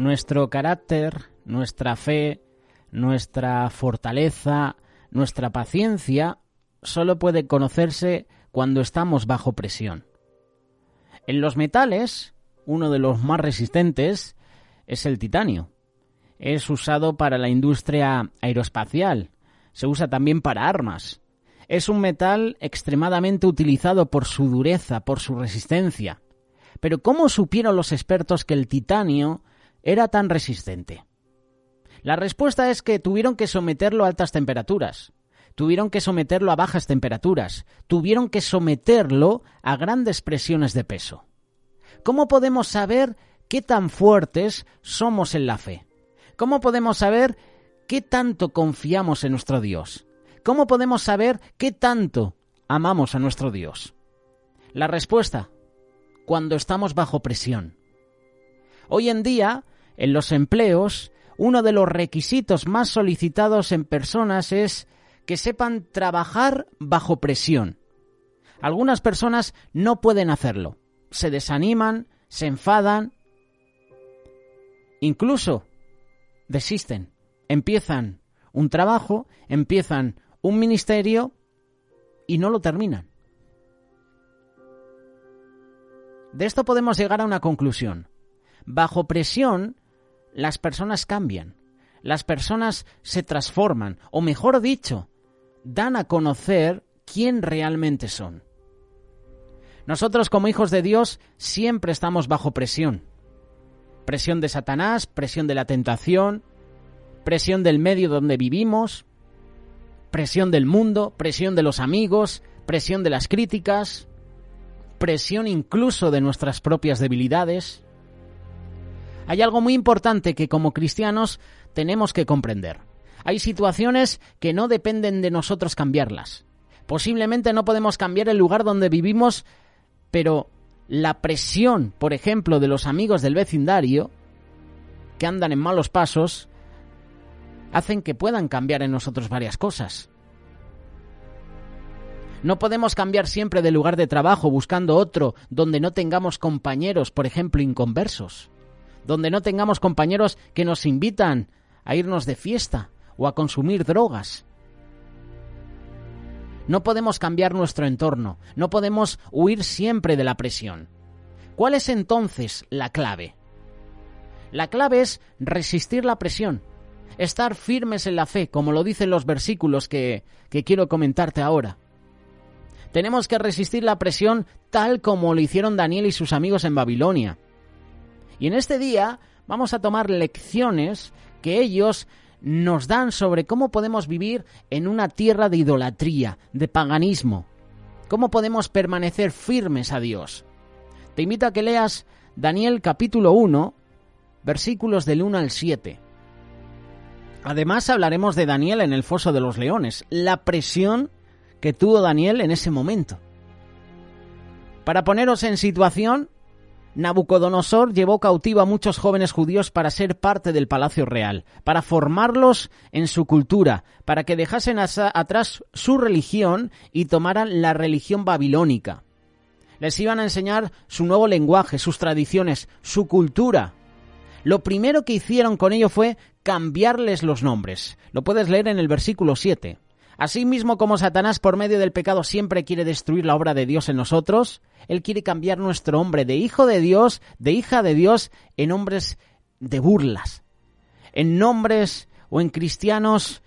Nuestro carácter, nuestra fe, nuestra fortaleza, nuestra paciencia solo puede conocerse cuando estamos bajo presión. En los metales, uno de los más resistentes es el titanio. Es usado para la industria aeroespacial. Se usa también para armas. Es un metal extremadamente utilizado por su dureza, por su resistencia. Pero ¿cómo supieron los expertos que el titanio era tan resistente? La respuesta es que tuvieron que someterlo a altas temperaturas, tuvieron que someterlo a bajas temperaturas, tuvieron que someterlo a grandes presiones de peso. ¿Cómo podemos saber qué tan fuertes somos en la fe? ¿Cómo podemos saber qué tanto confiamos en nuestro Dios? ¿Cómo podemos saber qué tanto amamos a nuestro Dios? La respuesta: cuando estamos bajo presión. Hoy en día, en los empleos, uno de los requisitos más solicitados en personas es que sepan trabajar bajo presión. Algunas personas no pueden hacerlo. Se desaniman, se enfadan, incluso desisten. Empiezan un trabajo, empiezan un ministerio y no lo terminan. De esto podemos llegar a una conclusión. Bajo presión, las personas cambian, las personas se transforman, o mejor dicho, dan a conocer quién realmente son. Nosotros como hijos de Dios siempre estamos bajo presión. Presión de Satanás, presión de la tentación, presión del medio donde vivimos, presión del mundo, presión de los amigos, presión de las críticas, presión incluso de nuestras propias debilidades. Hay algo muy importante que como cristianos tenemos que comprender. Hay situaciones que no dependen de nosotros cambiarlas. Posiblemente no podemos cambiar el lugar donde vivimos, pero la presión, por ejemplo, de los amigos del vecindario, que andan en malos pasos, hacen que puedan cambiar en nosotros varias cosas. No podemos cambiar siempre de lugar de trabajo buscando otro donde no tengamos compañeros, por ejemplo, inconversos, donde no tengamos compañeros que nos invitan a irnos de fiesta o a consumir drogas. No podemos cambiar nuestro entorno, no podemos huir siempre de la presión. ¿Cuál es entonces la clave? La clave es resistir la presión, estar firmes en la fe, como lo dicen los versículos que quiero comentarte ahora. Tenemos que resistir la presión tal como lo hicieron Daniel y sus amigos en Babilonia. Y en este día vamos a tomar lecciones que ellos nos dan sobre cómo podemos vivir en una tierra de idolatría, de paganismo. Cómo podemos permanecer firmes a Dios. Te invito a que leas Daniel capítulo 1, versículos del 1 al 7. Además hablaremos de Daniel en el foso de los leones, la presión que tuvo Daniel en ese momento. Para poneros en situación, Nabucodonosor llevó cautivo a muchos jóvenes judíos para ser parte del palacio real, para formarlos en su cultura, para que dejasen atrás su religión y tomaran la religión babilónica. Les iban a enseñar su nuevo lenguaje, sus tradiciones, su cultura. Lo primero que hicieron con ello fue cambiarles los nombres. Lo puedes leer en el versículo 7. Asimismo, como Satanás por medio del pecado siempre quiere destruir la obra de Dios en nosotros, Él quiere cambiar nuestro nombre de hijo de Dios, de hija de Dios, en nombres de burlas, en nombres o en cristianos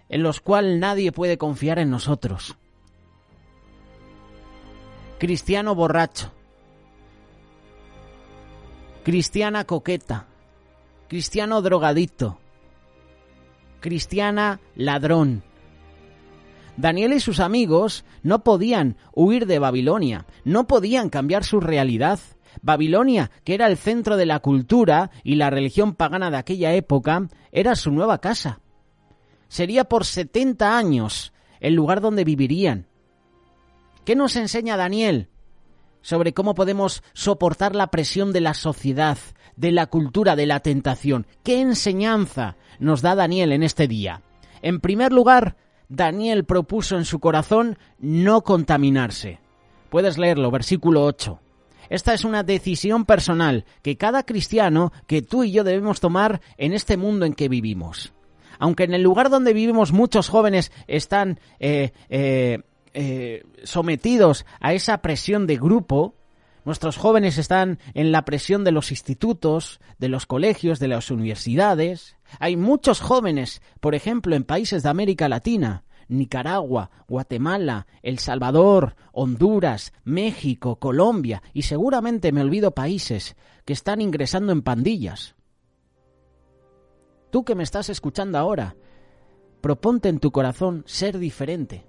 en los cuales nadie puede confiar en nosotros. Cristiano borracho, cristiana coqueta, cristiano drogadicto, cristiana ladrón. Daniel y sus amigos no podían huir de Babilonia, no podían cambiar su realidad. Babilonia, que era el centro de la cultura y la religión pagana de aquella época, era su nueva casa. Sería por 70 años el lugar donde vivirían. ¿Qué nos enseña Daniel sobre cómo podemos soportar la presión de la sociedad, de la cultura, de la tentación? ¿Qué enseñanza nos da Daniel en este día? En primer lugar, Daniel propuso en su corazón no contaminarse. Puedes leerlo, versículo 8. Esta es una decisión personal que cada cristiano, que tú y yo debemos tomar en este mundo en que vivimos. Aunque en el lugar donde vivimos muchos jóvenes están sometidos a esa presión de grupo, nuestros jóvenes están en la presión de los institutos, de los colegios, de las universidades. Hay muchos jóvenes, por ejemplo, en países de América Latina, Nicaragua, Guatemala, El Salvador, Honduras, México, Colombia, y seguramente me olvido países que están ingresando en pandillas. Tú que me estás escuchando ahora, proponte en tu corazón ser diferente.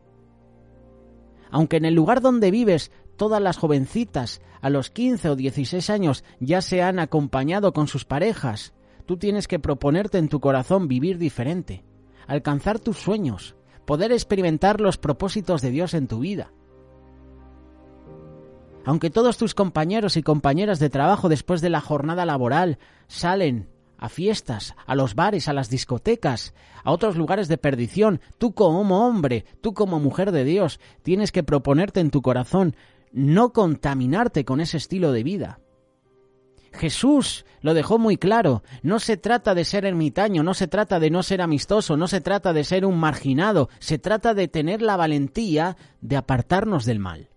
Aunque en el lugar donde vives todas las jovencitas a los 15 o 16 años ya se han acompañado con sus parejas, tú tienes que proponerte en tu corazón vivir diferente, alcanzar tus sueños, poder experimentar los propósitos de Dios en tu vida. Aunque todos tus compañeros y compañeras de trabajo después de la jornada laboral salen a fiestas, a los bares, a las discotecas, a otros lugares de perdición, tú como hombre, tú como mujer de Dios, tienes que proponerte en tu corazón no contaminarte con ese estilo de vida. Jesús lo dejó muy claro, no se trata de ser ermitaño, no se trata de no ser amistoso, no se trata de ser un marginado, se trata de tener la valentía de apartarnos del mal.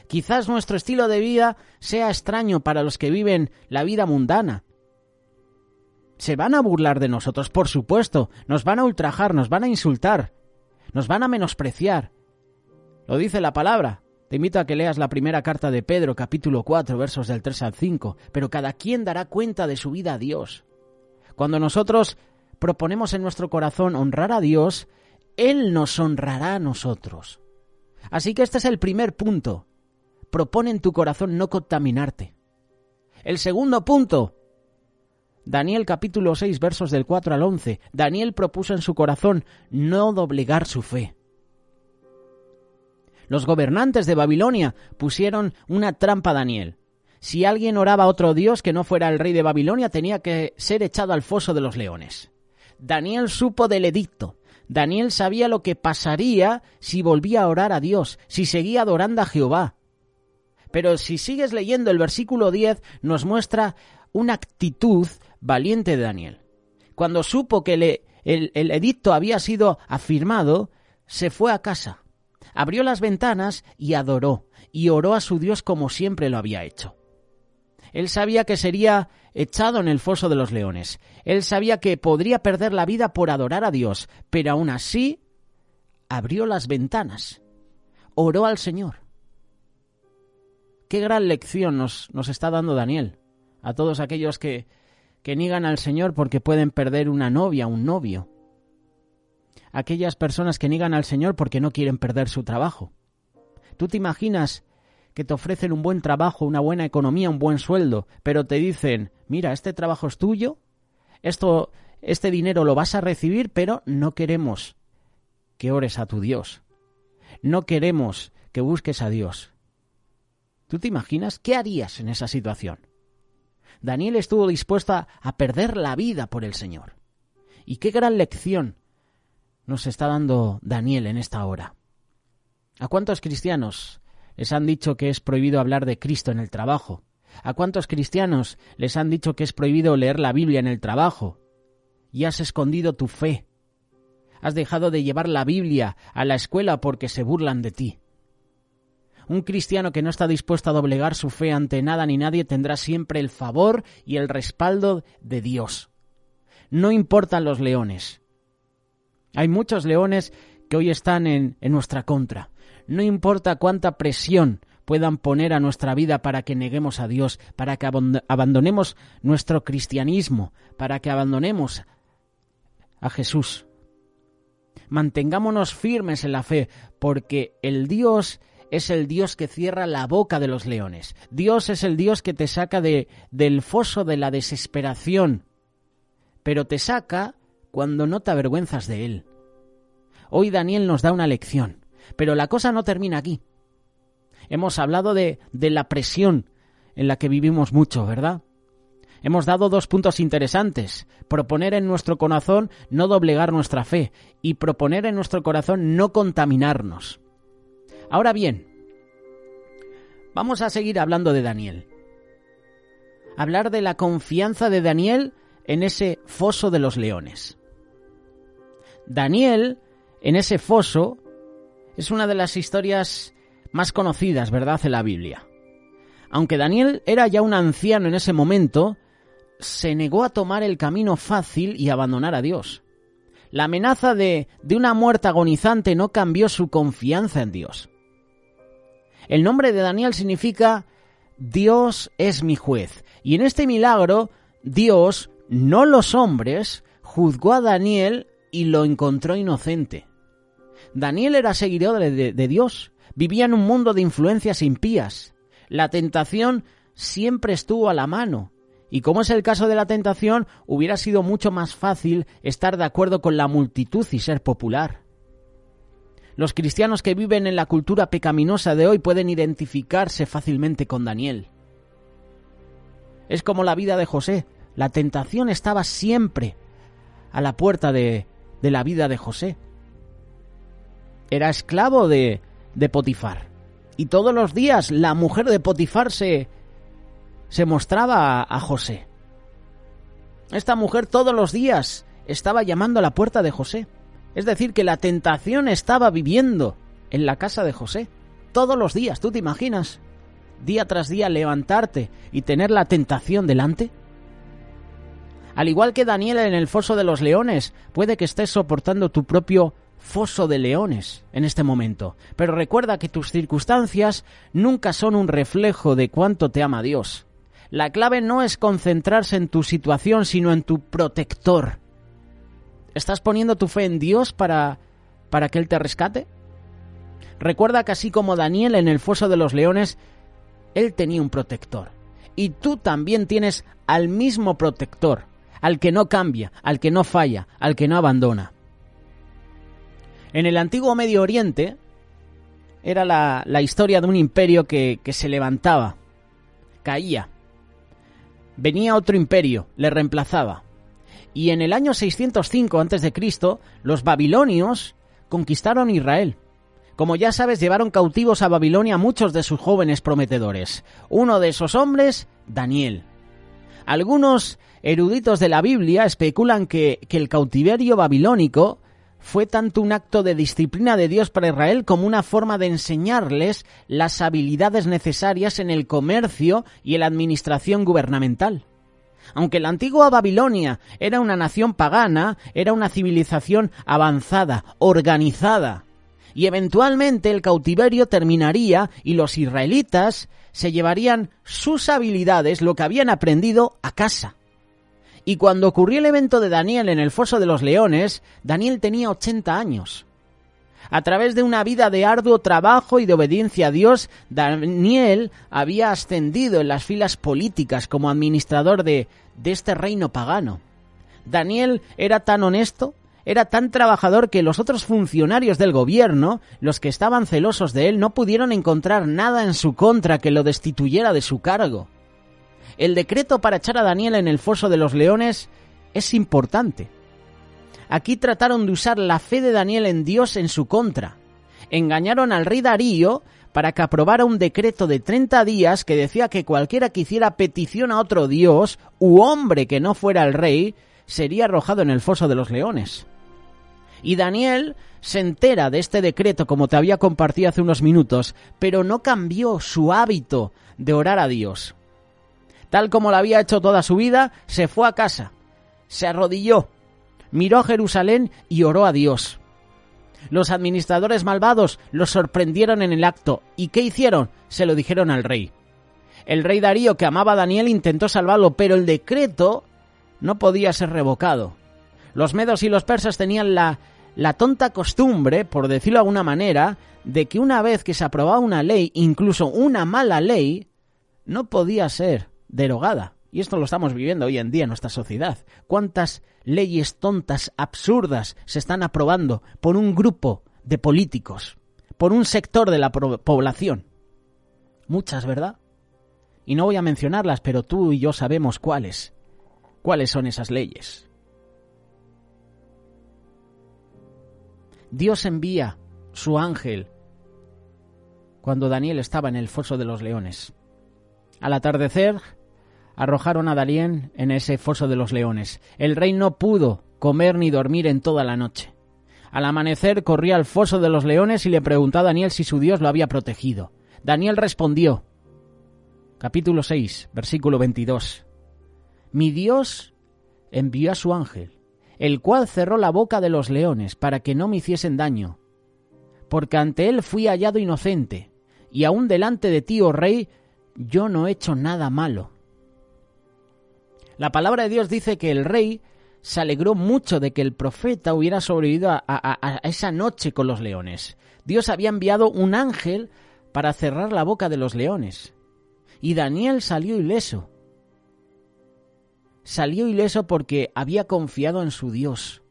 Quizás nuestro estilo de vida sea extraño para los que viven la vida mundana. Se van a burlar de nosotros, por supuesto, nos van a ultrajar, nos van a insultar, nos van a menospreciar. Lo dice la palabra. Te invito a que leas la primera carta de Pedro, capítulo 4, versos del 3 al 5, pero cada quien dará cuenta de su vida a Dios. Cuando nosotros proponemos en nuestro corazón honrar a Dios, Él nos honrará a nosotros. Así que este es el primer punto. Propone en tu corazón no contaminarte. El segundo punto, Daniel capítulo 6, versos del 4 al 11. Daniel propuso en su corazón no doblegar su fe. Los gobernantes de Babilonia pusieron una trampa a Daniel. Si alguien oraba a otro dios que no fuera el rey de Babilonia, tenía que ser echado al foso de los leones. Daniel supo del edicto. Daniel sabía lo que pasaría si volvía a orar a Dios, si seguía adorando a Jehová. Pero si sigues leyendo el versículo 10, nos muestra una actitud valiente de Daniel. Cuando supo que el edicto había sido afirmado, se fue a casa. Abrió las ventanas y adoró, y oró a su Dios como siempre lo había hecho. Él sabía que sería echado en el foso de los leones. Él sabía que podría perder la vida por adorar a Dios, pero aún así abrió las ventanas, oró al Señor. Qué gran lección nos está dando Daniel a todos aquellos que niegan al Señor porque pueden perder una novia, un novio. Aquellas personas que niegan al Señor porque no quieren perder su trabajo. ¿Tú te imaginas que te ofrecen un buen trabajo, una buena economía, un buen sueldo, pero te dicen, mira, este trabajo es tuyo, este dinero lo vas a recibir, pero no queremos que ores a tu Dios, no queremos que busques a Dios? ¿Tú te imaginas qué harías en esa situación? Daniel estuvo dispuesto a perder la vida por el Señor. Y qué gran lección nos está dando Daniel en esta hora. ¿A cuántos cristianos les han dicho que es prohibido hablar de Cristo en el trabajo? ¿A cuántos cristianos les han dicho que es prohibido leer la Biblia en el trabajo? Y has escondido tu fe. Has dejado de llevar la Biblia a la escuela porque se burlan de ti. Un cristiano que no está dispuesto a doblegar su fe ante nada ni nadie tendrá siempre el favor y el respaldo de Dios. No importan los leones. Hay muchos leones que hoy están en nuestra contra. No importa cuánta presión puedan poner a nuestra vida para que neguemos a Dios, para que abandonemos nuestro cristianismo, para que abandonemos a Jesús. Mantengámonos firmes en la fe, porque el Dios es el Dios que cierra la boca de los leones. Dios es el Dios que te saca del foso de la desesperación, pero te saca cuando no te avergüenzas de Él. Hoy Daniel nos da una lección, pero la cosa no termina aquí. Hemos hablado de la presión en la que vivimos mucho, ¿verdad? Hemos dado 2 puntos interesantes. Proponer en nuestro corazón no doblegar nuestra fe y proponer en nuestro corazón no contaminarnos. Ahora bien, Vamos a seguir hablando de Daniel. Hablar de la confianza de Daniel en ese foso de los leones. Daniel, en ese foso, es una de las historias más conocidas, ¿verdad?, en la Biblia. Aunque Daniel era ya un anciano en ese momento, se negó a tomar el camino fácil y abandonar a Dios. La amenaza de una muerte agonizante no cambió su confianza en Dios. El nombre de Daniel significa Dios es mi juez. Y en este milagro, Dios, no los hombres, juzgó a Daniel y lo encontró inocente. Daniel era seguidor de Dios, vivía en un mundo de influencias impías. La tentación siempre estuvo a la mano. Y como es el caso de la tentación, hubiera sido mucho más fácil estar de acuerdo con la multitud y ser popular. Los cristianos que viven en la cultura pecaminosa de hoy pueden identificarse fácilmente con Daniel. Es como la vida de José. La tentación estaba siempre a la puerta de la vida de José. Era esclavo de Potifar. Y todos los días la mujer de Potifar se mostraba a José. Esta mujer todos los días estaba llamando a la puerta de José. Es decir, que la tentación estaba viviendo en la casa de José. Todos los días, ¿tú te imaginas? Día tras día levantarte y tener la tentación delante. Al igual que Daniel en el foso de los leones, puede que estés soportando tu propio foso de leones en este momento. Pero recuerda que tus circunstancias nunca son un reflejo de cuánto te ama Dios. La clave no es concentrarse en tu situación, sino en tu protector. ¿Estás poniendo tu fe en Dios para que Él te rescate? Recuerda que así como Daniel en el foso de los leones, él tenía un protector. Y tú también tienes al mismo protector, al que no cambia, al que no falla, al que no abandona. En el antiguo Medio Oriente era la historia de un imperio que se levantaba, caía. Venía otro imperio, le reemplazaba. Y en el año 605 a.C., los babilonios conquistaron Israel. Como ya sabes, llevaron cautivos a Babilonia a muchos de sus jóvenes prometedores. Uno de esos hombres, Daniel. Algunos eruditos de la Biblia especulan que el cautiverio babilónico fue tanto un acto de disciplina de Dios para Israel como una forma de enseñarles las habilidades necesarias en el comercio y en la administración gubernamental. Aunque la antigua Babilonia era una nación pagana, era una civilización avanzada, organizada. Y eventualmente el cautiverio terminaría y los israelitas se llevarían sus habilidades, lo que habían aprendido, a casa. Y cuando ocurrió el evento de Daniel en el foso de los leones, Daniel tenía 80 años. A través de una vida de arduo trabajo y de obediencia a Dios, Daniel había ascendido en las filas políticas como administrador de este reino pagano. Daniel era tan honesto, era tan trabajador que los otros funcionarios del gobierno, los que estaban celosos de él, no pudieron encontrar nada en su contra que lo destituyera de su cargo. El decreto para echar a Daniel en el foso de los leones es importante. Aquí trataron de usar la fe de Daniel en Dios en su contra. Engañaron al rey Darío para que aprobara un decreto de 30 días que decía que cualquiera que hiciera petición a otro dios u hombre que no fuera el rey sería arrojado en el foso de los leones. Y Daniel se entera de este decreto, como te había compartido hace unos minutos, pero no cambió su hábito de orar a Dios. Tal como lo había hecho toda su vida, se fue a casa, se arrodilló, miró a Jerusalén y oró a Dios. Los administradores malvados lo sorprendieron en el acto. ¿Y qué hicieron? Se lo dijeron al rey. El rey Darío, que amaba a Daniel, intentó salvarlo, pero el decreto no podía ser revocado. Los medos y los persas tenían la tonta costumbre, por decirlo de alguna manera, de que una vez que se aprobaba una ley, incluso una mala ley, no podía ser derogada. Y esto lo estamos viviendo hoy en día en nuestra sociedad. ¿Cuántas leyes tontas, absurdas, se están aprobando por un grupo de políticos, por un sector de la población? Muchas, ¿verdad? Y no voy a mencionarlas, pero tú y yo sabemos cuáles. ¿Cuáles son esas leyes? Dios envía su ángel cuando Daniel estaba en el foso de los leones. Al atardecer, arrojaron a Daniel en ese foso de los leones. El rey no pudo comer ni dormir en toda la noche. Al amanecer corría al foso de los leones y le preguntó a Daniel si su Dios lo había protegido. Daniel respondió, capítulo 6, versículo 22. Mi Dios envió a su ángel, el cual cerró la boca de los leones para que no me hiciesen daño, porque ante él fui hallado inocente, y aún delante de ti, oh rey, yo no he hecho nada malo. La palabra de Dios dice que el rey se alegró mucho de que el profeta hubiera sobrevivido a esa noche con los leones. Dios había enviado un ángel para cerrar la boca de los leones. Y Daniel salió ileso. Salió ileso porque había confiado en su Dios.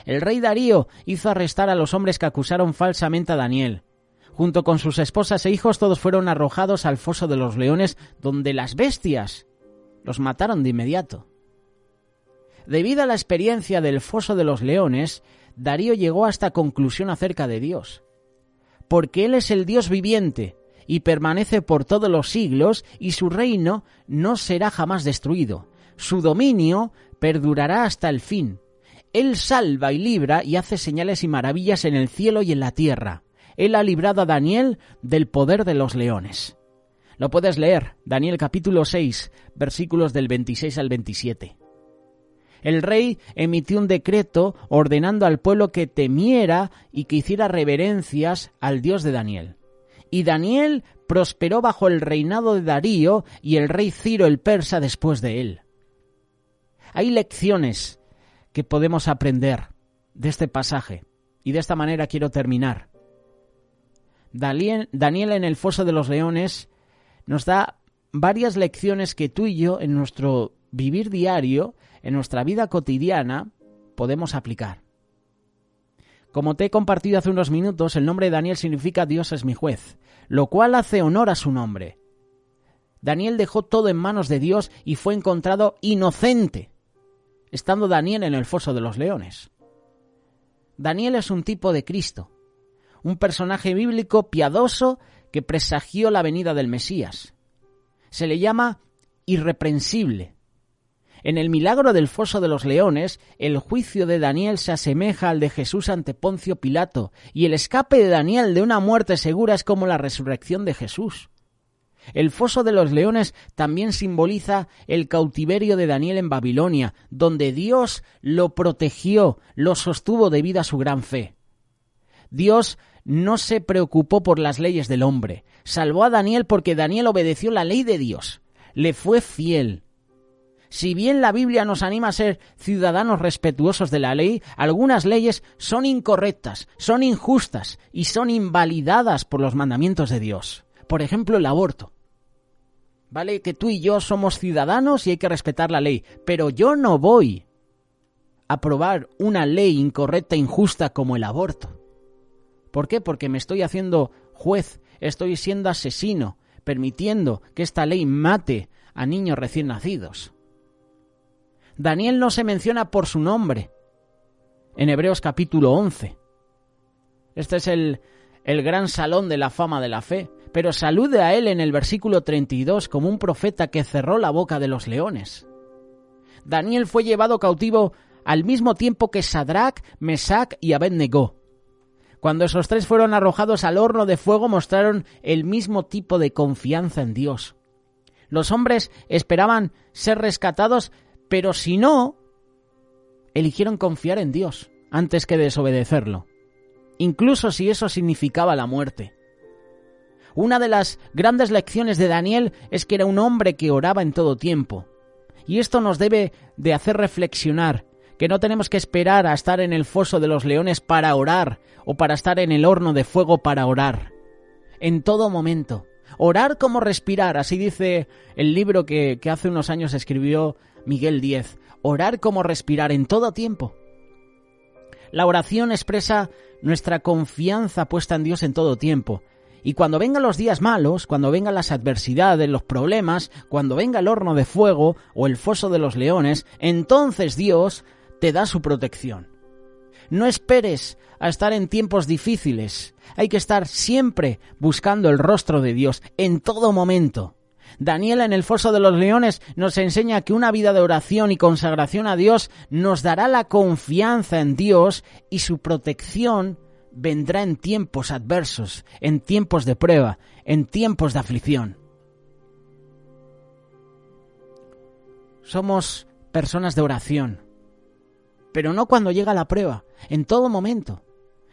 El rey Darío hizo arrestar a los hombres que acusaron falsamente a Daniel. Junto con sus esposas e hijos, todos fueron arrojados al foso de los leones, donde las bestias los mataron de inmediato. Debido a la experiencia del foso de los leones, Darío llegó a esta conclusión acerca de Dios. Porque Él es el Dios viviente y permanece por todos los siglos, y su reino no será jamás destruido. Su dominio perdurará hasta el fin. Él salva y libra y hace señales y maravillas en el cielo y en la tierra. Él ha librado a Daniel del poder de los leones. Lo puedes leer, Daniel capítulo 6, versículos del 26 al 27. El rey emitió un decreto ordenando al pueblo que temiera y que hiciera reverencias al Dios de Daniel. Y Daniel prosperó bajo el reinado de Darío y el rey Ciro el persa después de él. Hay lecciones que podemos aprender de este pasaje, y de esta manera quiero terminar. Daniel en el foso de los leones nos da varias lecciones que tú y yo en nuestro vivir diario, en nuestra vida cotidiana, podemos aplicar. Como te he compartido hace unos minutos, el nombre de Daniel significa Dios es mi juez, lo cual hace honor a su nombre. Daniel dejó todo en manos de Dios y fue encontrado inocente, estando Daniel en el foso de los leones. Daniel es un tipo de Cristo, un personaje bíblico piadoso que presagió la venida del Mesías. Se le llama irreprensible. En el milagro del foso de los leones, el juicio de Daniel se asemeja al de Jesús ante Poncio Pilato, y el escape de Daniel de una muerte segura es como la resurrección de Jesús. El foso de los leones también simboliza el cautiverio de Daniel en Babilonia, donde Dios lo protegió, lo sostuvo debido a su gran fe. Dios no se preocupó por las leyes del hombre. Salvó a Daniel porque Daniel obedeció la ley de Dios. Le fue fiel. Si bien la Biblia nos anima a ser ciudadanos respetuosos de la ley, algunas leyes son incorrectas, son injustas y son invalidadas por los mandamientos de Dios. Por ejemplo, el aborto. Vale que tú y yo somos ciudadanos y hay que respetar la ley, pero yo no voy a aprobar una ley incorrecta e injusta como el aborto. ¿Por qué? Porque me estoy haciendo juez, estoy siendo asesino, permitiendo que esta ley mate a niños recién nacidos. Daniel no se menciona por su nombre en Hebreos capítulo 11. Este es el gran salón de la fama de la fe, pero se alude a él en el versículo 32 como un profeta que cerró la boca de los leones. Daniel fue llevado cautivo al mismo tiempo que Sadrac, Mesac y Abed-Negó. Cuando esos tres fueron arrojados al horno de fuego, mostraron el mismo tipo de confianza en Dios. Los hombres esperaban ser rescatados, pero si no, eligieron confiar en Dios antes que desobedecerlo, incluso si eso significaba la muerte. Una de las grandes lecciones de Daniel es que era un hombre que oraba en todo tiempo. Y esto nos debe de hacer reflexionar, que no tenemos que esperar a estar en el foso de los leones para orar o para estar en el horno de fuego para orar. En todo momento. Orar como respirar, así dice el libro que hace unos años escribió Miguel Díez. Orar como respirar en todo tiempo. La oración expresa nuestra confianza puesta en Dios en todo tiempo. Y cuando vengan los días malos, cuando vengan las adversidades, los problemas, cuando venga el horno de fuego o el foso de los leones, entonces Dios te da su protección. No esperes a estar en tiempos difíciles. Hay que estar siempre buscando el rostro de Dios en todo momento. Daniel en el foso de los leones nos enseña que una vida de oración y consagración a Dios nos dará la confianza en Dios y su protección vendrá en tiempos adversos, en tiempos de prueba, en tiempos de aflicción. Somos personas de oración, pero no cuando llega la prueba, en todo momento,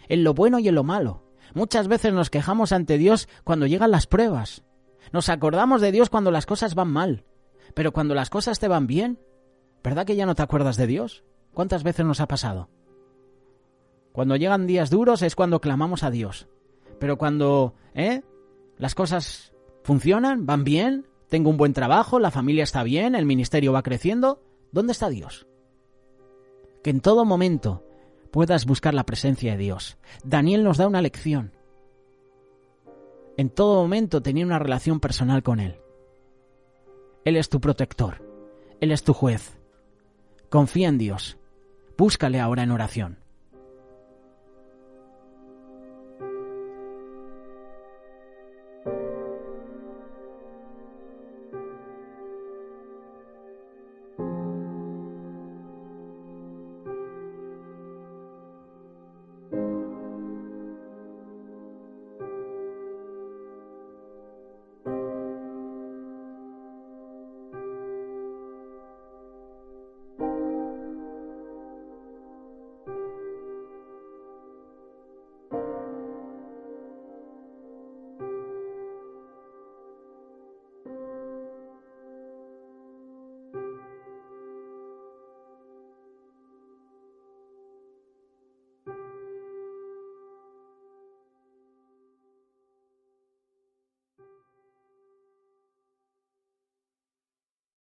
en lo bueno y en lo malo. Muchas veces nos quejamos ante Dios cuando llegan las pruebas. Nos acordamos de Dios cuando las cosas van mal, pero cuando las cosas te van bien, ¿verdad que ya no te acuerdas de Dios? ¿Cuántas veces nos ha pasado? Cuando llegan días duros es cuando clamamos a Dios, pero cuando las cosas funcionan, van bien, tengo un buen trabajo, la familia está bien, el ministerio va creciendo, ¿dónde está Dios? Que en todo momento puedas buscar la presencia de Dios. Daniel nos da una lección. En todo momento tenía una relación personal con Él. Él es tu protector. Él es tu juez. Confía en Dios. Búscale ahora en oración.